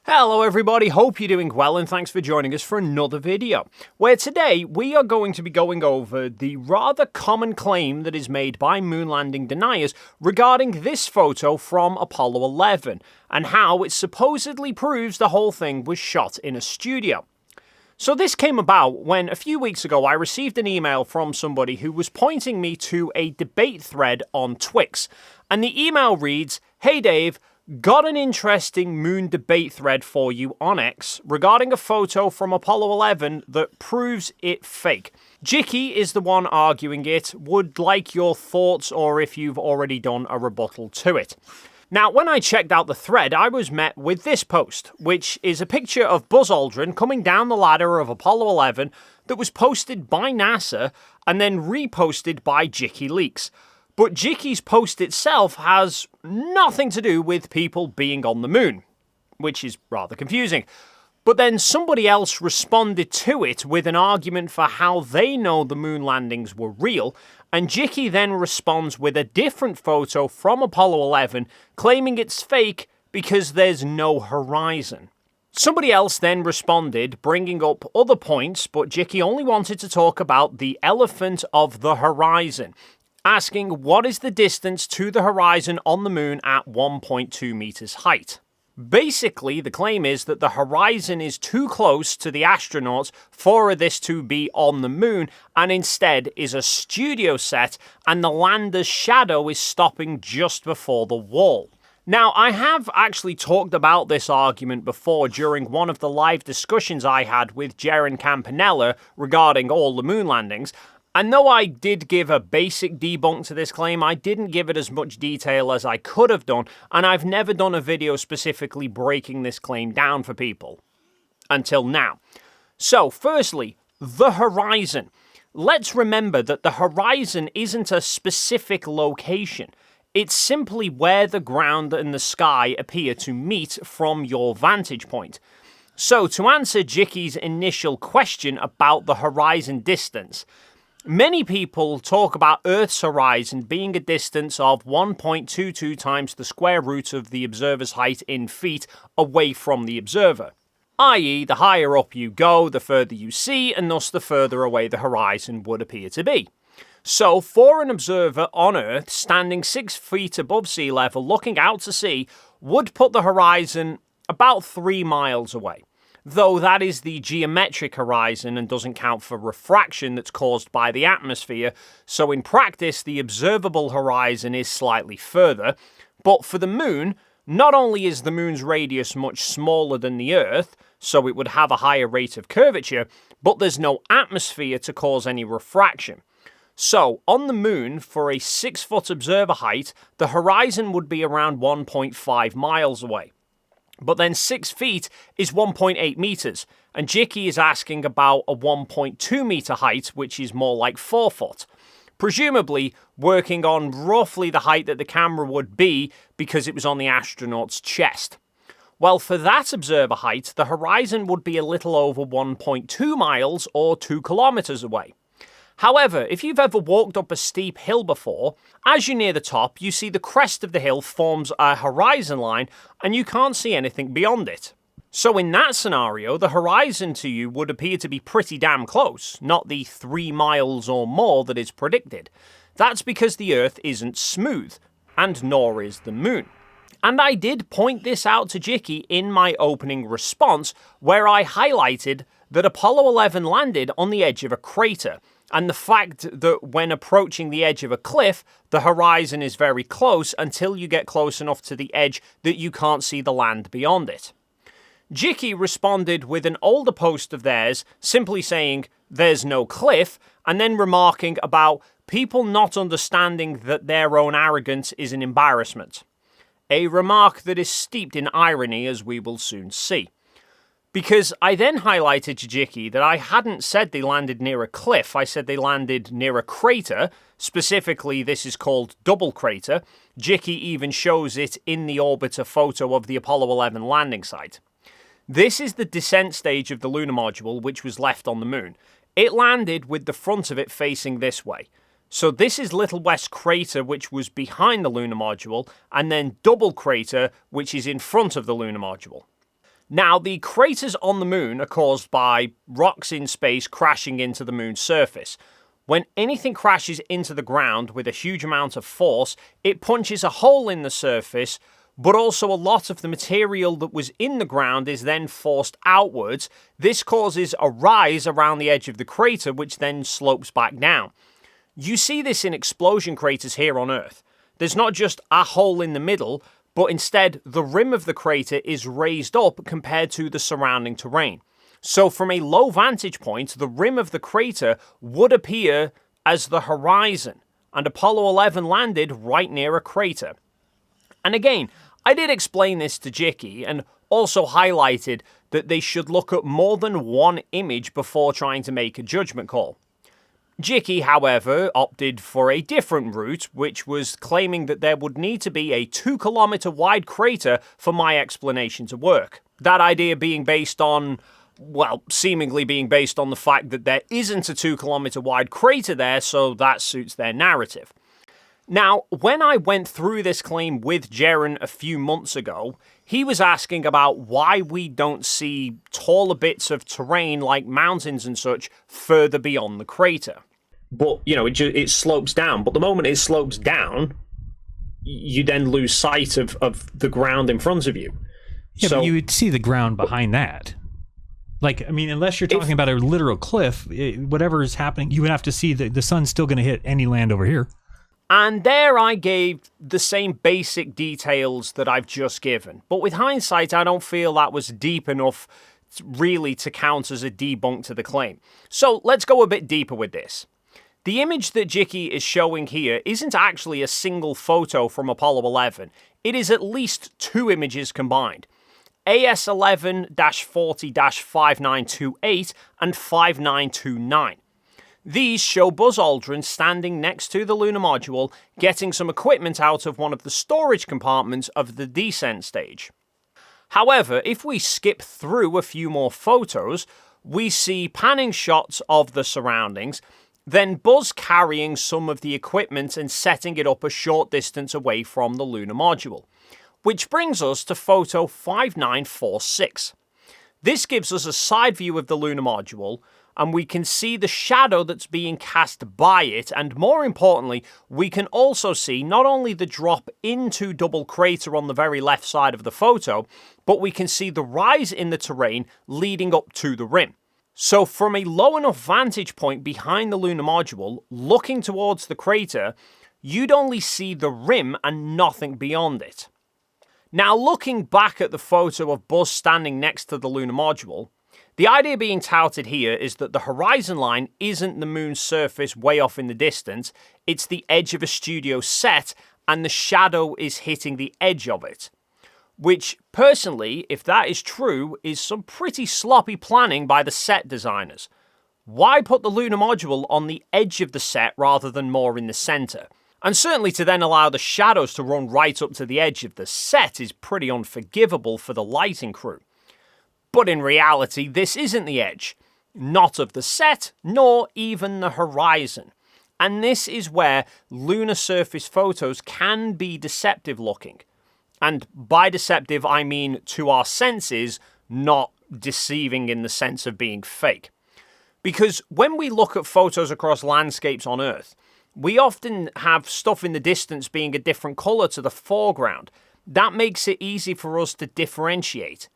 Hello everybody, hope you're doing well and thanks for joining us for another video, where today we are going to be going over the rather common claim that is made by moon landing deniers regarding this photo from Apollo 11, and how it supposedly proves the whole thing was shot in a studio. So this came about when a few weeks ago I received an email from somebody who was pointing me to a debate thread on Twix, and the email reads, "Hey Dave, got an interesting moon debate thread for you on X regarding a photo from Apollo 11 that proves it fake. Jicky is the one arguing it, would like your thoughts or if you've already done a rebuttal to it." Now, when I checked out the thread, I was met with this post, which is a picture of Buzz Aldrin coming down the ladder of Apollo 11 that was posted by NASA and then reposted by Jicky Leaks. But Jicky's post itself has nothing to do with people being on the moon, which is rather confusing. But then somebody else responded to it with an argument for how they know the moon landings were real, and Jicky then responds with a different photo from Apollo 11, claiming it's fake because there's no horizon. Somebody else then responded, bringing up other points, but Jicky only wanted to talk about the elephant of the horizon, asking what is the distance to the horizon on the moon at 1.2 meters height. Basically, the claim is that the horizon is too close to the astronauts for this to be on the moon, and instead is a studio set, and the lander's shadow is stopping just before the wall. Now, I have actually talked about this argument before during one of the live discussions I had with Jaren Campanella regarding all the moon landings. And though I did give a basic debunk to this claim, I didn't give it as much detail as I could have done, and I've never done a video specifically breaking this claim down for people. Until now. So, firstly, the horizon. Let's remember that the horizon isn't a specific location. It's simply where the ground and the sky appear to meet from your vantage point. So, to answer Jicky's initial question about the horizon distance, many people talk about Earth's horizon being a distance of 1.22 times the square root of the observer's height in feet away from the observer. I.e., the higher up you go, the further you see, and thus the further away the horizon would appear to be. So, for an observer on Earth, standing 6 feet above sea level, looking out to sea, would put the horizon about 3 miles away. Though that is the geometric horizon and doesn't count for refraction that's caused by the atmosphere, so in practice the observable horizon is slightly further. But for the moon, not only is the moon's radius much smaller than the Earth, so it would have a higher rate of curvature, but there's no atmosphere to cause any refraction. So, on the moon, for a 6-foot observer height, the horizon would be around 1.5 miles away. But then 6 feet is 1.8 meters, and Jicky is asking about a 1.2 meter height, which is more like 4 foot. Presumably working on roughly the height that the camera would be because it was on the astronaut's chest. Well, for that observer height, the horizon would be a little over 1.2 miles or 2 kilometers away. However, if you've ever walked up a steep hill before, as you near the top, you see the crest of the hill forms a horizon line and you can't see anything beyond it. So in that scenario, the horizon to you would appear to be pretty damn close, not the 3 miles or more that is predicted. That's because the Earth isn't smooth, and nor is the moon. And I did point this out to Jicky in my opening response, where I highlighted that Apollo 11 landed on the edge of a crater, and the fact that when approaching the edge of a cliff, the horizon is very close until you get close enough to the edge that you can't see the land beyond it. Jicky responded with an older post of theirs, simply saying, "There's no cliff," and then remarking about people not understanding that their own arrogance is an embarrassment. A remark that is steeped in irony, as we will soon see. Because I then highlighted to Jicky that I hadn't said they landed near a cliff, I said they landed near a crater. Specifically, this is called double crater. Jicky even shows it in the orbiter photo of the Apollo 11 landing site. This is the descent stage of the lunar module, which was left on the moon. It landed with the front of it facing this way. So this is Little West Crater, which was behind the lunar module, and then Double Crater, which is in front of the lunar module. Now, the craters on the moon are caused by rocks in space crashing into the moon's surface. When anything crashes into the ground with a huge amount of force, it punches a hole in the surface, but also a lot of the material that was in the ground is then forced outwards. This causes a rise around the edge of the crater, which then slopes back down. You see this in explosion craters here on Earth. There's not just a hole in the middle, but instead the rim of the crater is raised up compared to the surrounding terrain. So from a low vantage point, the rim of the crater would appear as the horizon, and Apollo 11 landed right near a crater. And again, I did explain this to Jicky and also highlighted that they should look at more than one image before trying to make a judgment call. Jicky, however, opted for a different route, which was claiming that there would need to be a 2-kilometer wide crater for my explanation to work. That idea being based on, well, seemingly being based on the fact that there isn't a 2-kilometer wide crater there, so that suits their narrative. Now, when I went through this claim with Jaren a few months ago, he was asking about why we don't see taller bits of terrain like mountains and such further beyond the crater. But, you know, it slopes down. But the moment it slopes down, you then lose sight of the ground in front of you. Yeah, but you would see the ground behind that. Like, I mean, unless you're talking about a literal cliff, whatever is happening, you would have to see that the sun's still going to hit any land over here. And there I gave the same basic details that I've just given. But with hindsight, I don't feel that was deep enough really to count as a debunk to the claim. So let's go a bit deeper with this. The image that Jicky is showing here isn't actually a single photo from Apollo 11. It is at least 2 images combined. AS11-40-5928 and 5929. These show Buzz Aldrin standing next to the lunar module, getting some equipment out of one of the storage compartments of the descent stage. However, if we skip through a few more photos, we see panning shots of the surroundings, then Buzz carrying some of the equipment and setting it up a short distance away from the lunar module. Which brings us to photo 5946. This gives us a side view of the lunar module, and we can see the shadow that's being cast by it, and more importantly, we can also see not only the drop into double crater on the very left side of the photo, but we can see the rise in the terrain leading up to the rim. So from a low enough vantage point behind the lunar module, looking towards the crater, you'd only see the rim and nothing beyond it. Now, looking back at the photo of Buzz standing next to the lunar module, the idea being touted here is that the horizon line isn't the moon's surface way off in the distance, it's the edge of a studio set, and the shadow is hitting the edge of it. Which, personally, if that is true, is some pretty sloppy planning by the set designers. Why put the lunar module on the edge of the set rather than more in the centre? And certainly to then allow the shadows to run right up to the edge of the set is pretty unforgivable for the lighting crew. But in reality, this isn't the edge. Not of the set, nor even the horizon. And this is where lunar surface photos can be deceptive looking. And by deceptive, I mean to our senses, not deceiving in the sense of being fake. Because when we look at photos across landscapes on Earth, we often have stuff in the distance being a different colour to the foreground. That makes it easy for us to differentiate.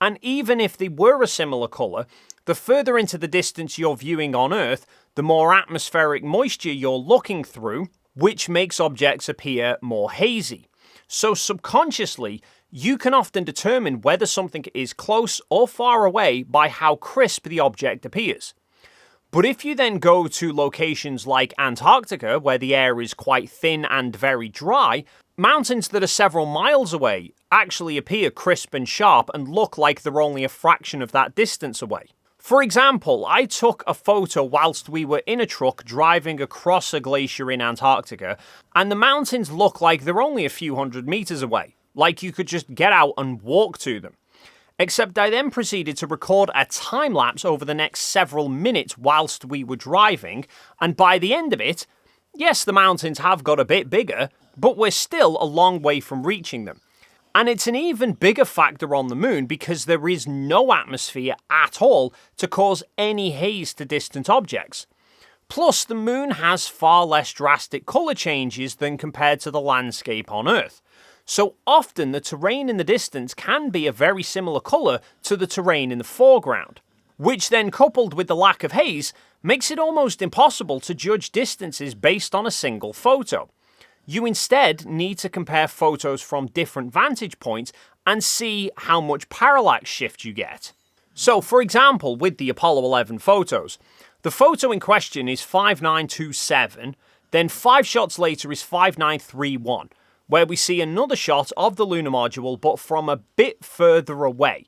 And even if they were a similar colour, the further into the distance you're viewing on Earth, the more atmospheric moisture you're looking through, which makes objects appear more hazy. So subconsciously, you can often determine whether something is close or far away by how crisp the object appears. But if you then go to locations like Antarctica, where the air is quite thin and very dry, mountains that are several miles away actually appear crisp and sharp and look like they're only a fraction of that distance away. For example, I took a photo whilst we were in a truck driving across a glacier in Antarctica, and the mountains look like they're only a few hundred meters away, like you could just get out and walk to them. Except I then proceeded to record a time-lapse over the next several minutes whilst we were driving, and by the end of it, yes, the mountains have got a bit bigger, but we're still a long way from reaching them. And it's an even bigger factor on the moon because there is no atmosphere at all to cause any haze to distant objects. Plus, the moon has far less drastic colour changes than compared to the landscape on Earth. So often the terrain in the distance can be a very similar colour to the terrain in the foreground, which then, coupled with the lack of haze, makes it almost impossible to judge distances based on a single photo. You instead need to compare photos from different vantage points and see how much parallax shift you get. So, for example, with the Apollo 11 photos, the photo in question is 5927, then 5 shots later is 5931, where we see another shot of the lunar module but from a bit further away.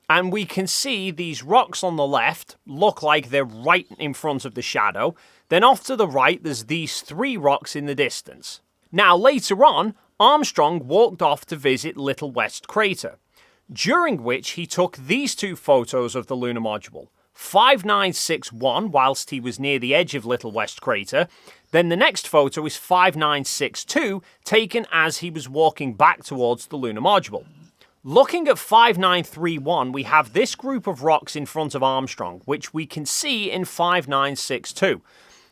And we can see these rocks on the left look like they're right in front of the shadow, then off to the right there's these 3 rocks in the distance. Now, later on, Armstrong walked off to visit Little West Crater, during which he took these 2 photos of the lunar module, 5961 whilst he was near the edge of Little West Crater, then the next photo is 5962, taken as he was walking back towards the lunar module. Looking at 5931, we have this group of rocks in front of Armstrong, which we can see in 5962.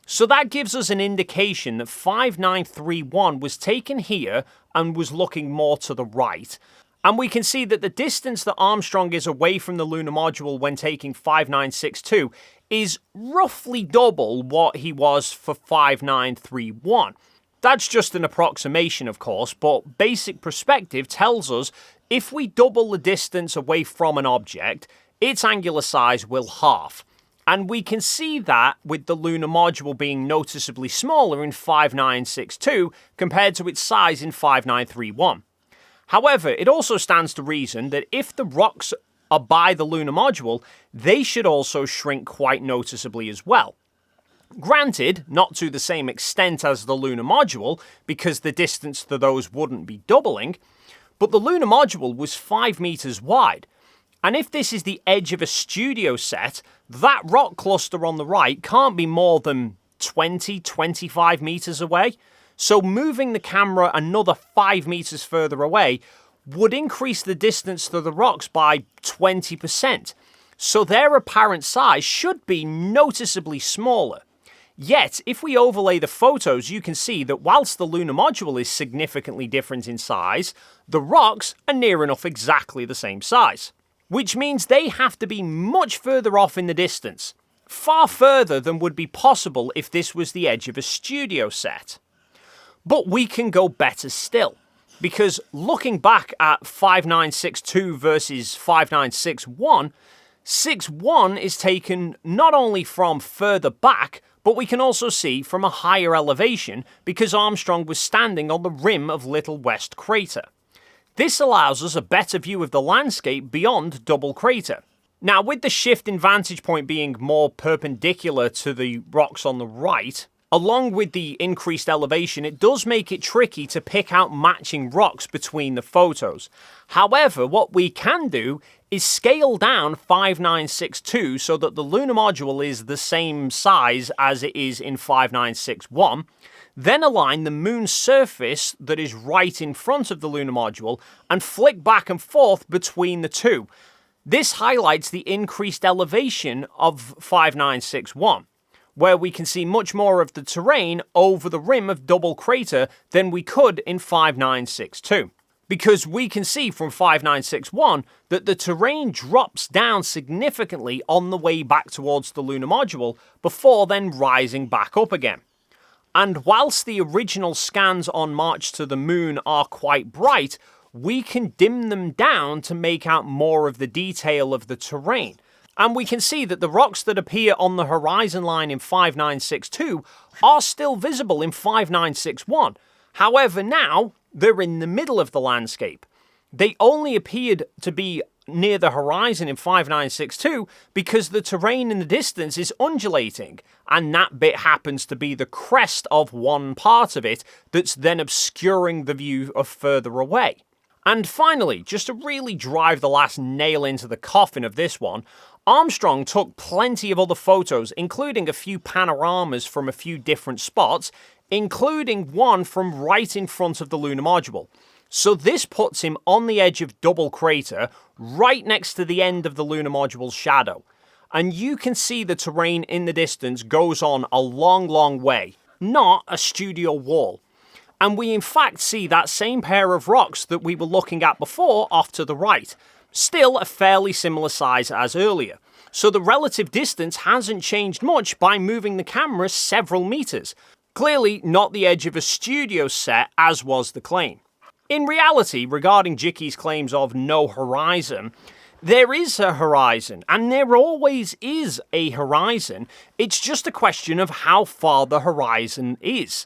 So that gives us an indication that 5931 was taken here and was looking more to the right. And we can see that the distance that Armstrong is away from the lunar module when taking 5962 is roughly double what he was for 5931. That's just an approximation, of course, but basic perspective tells us if we double the distance away from an object, its angular size will halve. And we can see that with the lunar module being noticeably smaller in 5962 compared to its size in 5931. However, it also stands to reason that if the rocks are by the lunar module, they should also shrink quite noticeably as well. Granted, not to the same extent as the lunar module, because the distance to those wouldn't be doubling, but the lunar module was 5 meters wide. And if this is the edge of a studio set, that rock cluster on the right can't be more than 20-25 meters away. So moving the camera another 5 meters further away would increase the distance to the rocks by 20%. So their apparent size should be noticeably smaller. Yet, if we overlay the photos, you can see that whilst the lunar module is significantly different in size, the rocks are near enough exactly the same size. Which means they have to be much further off in the distance, far further than would be possible if this was the edge of a studio set. But we can go better still, because looking back at 5962 versus 5961, 61 is taken not only from further back, but we can also see from a higher elevation because Armstrong was standing on the rim of Little West Crater. This allows us a better view of the landscape beyond Double Crater. Now, with the shift in vantage point being more perpendicular to the rocks on the right, along with the increased elevation, it does make it tricky to pick out matching rocks between the photos. However, what we can do is scale down 5962 so that the lunar module is the same size as it is in 5961, then align the moon's surface that is right in front of the lunar module and flick back and forth between the two. This highlights the increased elevation of 5961, where we can see much more of the terrain over the rim of Double Crater than we could in 5962. Because we can see from 5961 that the terrain drops down significantly on the way back towards the lunar module before then rising back up again. And whilst the original scans on March to the Moon are quite bright, we can dim them down to make out more of the detail of the terrain. And we can see that the rocks that appear on the horizon line in 5962 are still visible in 5961. However, now they're in the middle of the landscape. They only appeared to be near the horizon in 5962 because the terrain in the distance is undulating, and that bit happens to be the crest of one part of it that's then obscuring the view of further away. And finally, just to really drive the last nail into the coffin of this one, Armstrong took plenty of other photos, including a few panoramas from a few different spots, including one from right in front of the lunar module. So this puts him on the edge of Double Crater, right next to the end of the lunar module's shadow. And you can see the terrain in the distance goes on a long, long way, not a studio wall. And we in fact see that same pair of rocks that we were looking at before off to the right. Still a fairly similar size as earlier. So the relative distance hasn't changed much by moving the camera several meters. Clearly not the edge of a studio set as was the claim. In reality, regarding Jiki's claims of no horizon, there is a horizon, and there always is a horizon. It's just a question of how far the horizon is.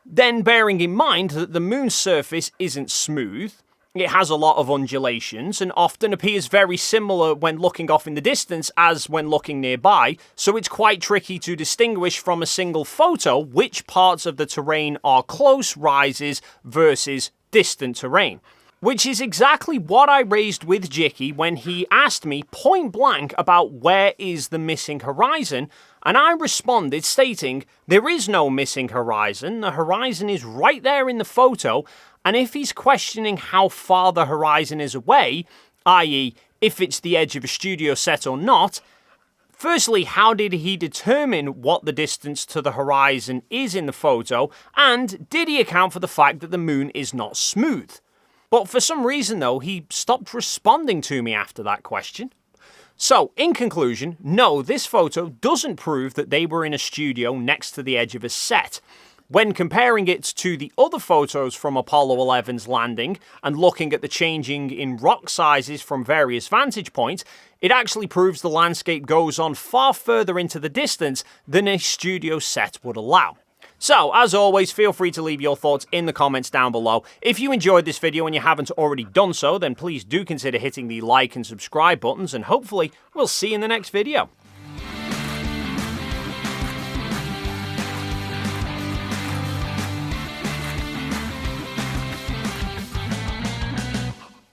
Then bearing in mind that the moon's surface isn't smooth, it has a lot of undulations and often appears very similar when looking off in the distance as when looking nearby, so it's quite tricky to distinguish from a single photo which parts of the terrain are close rises versus distant terrain. Which is exactly what I raised with Jiki when he asked me point blank about where is the missing horizon, and I responded stating, there is no missing horizon, the horizon is right there in the photo, and if he's questioning how far the horizon is away, i.e. if it's the edge of a studio set or not, firstly, how did he determine what the distance to the horizon is in the photo, and did he account for the fact that the moon is not smooth? But for some reason though, he stopped responding to me after that question. So, in conclusion, no, this photo doesn't prove that they were in a studio next to the edge of a set. When comparing it to the other photos from Apollo 11's landing and looking at the changing in rock sizes from various vantage points, it actually proves the landscape goes on far further into the distance than a studio set would allow. So, as always, feel free to leave your thoughts in the comments down below. If you enjoyed this video and you haven't already done so, then please do consider hitting the like and subscribe buttons, and hopefully we'll see you in the next video.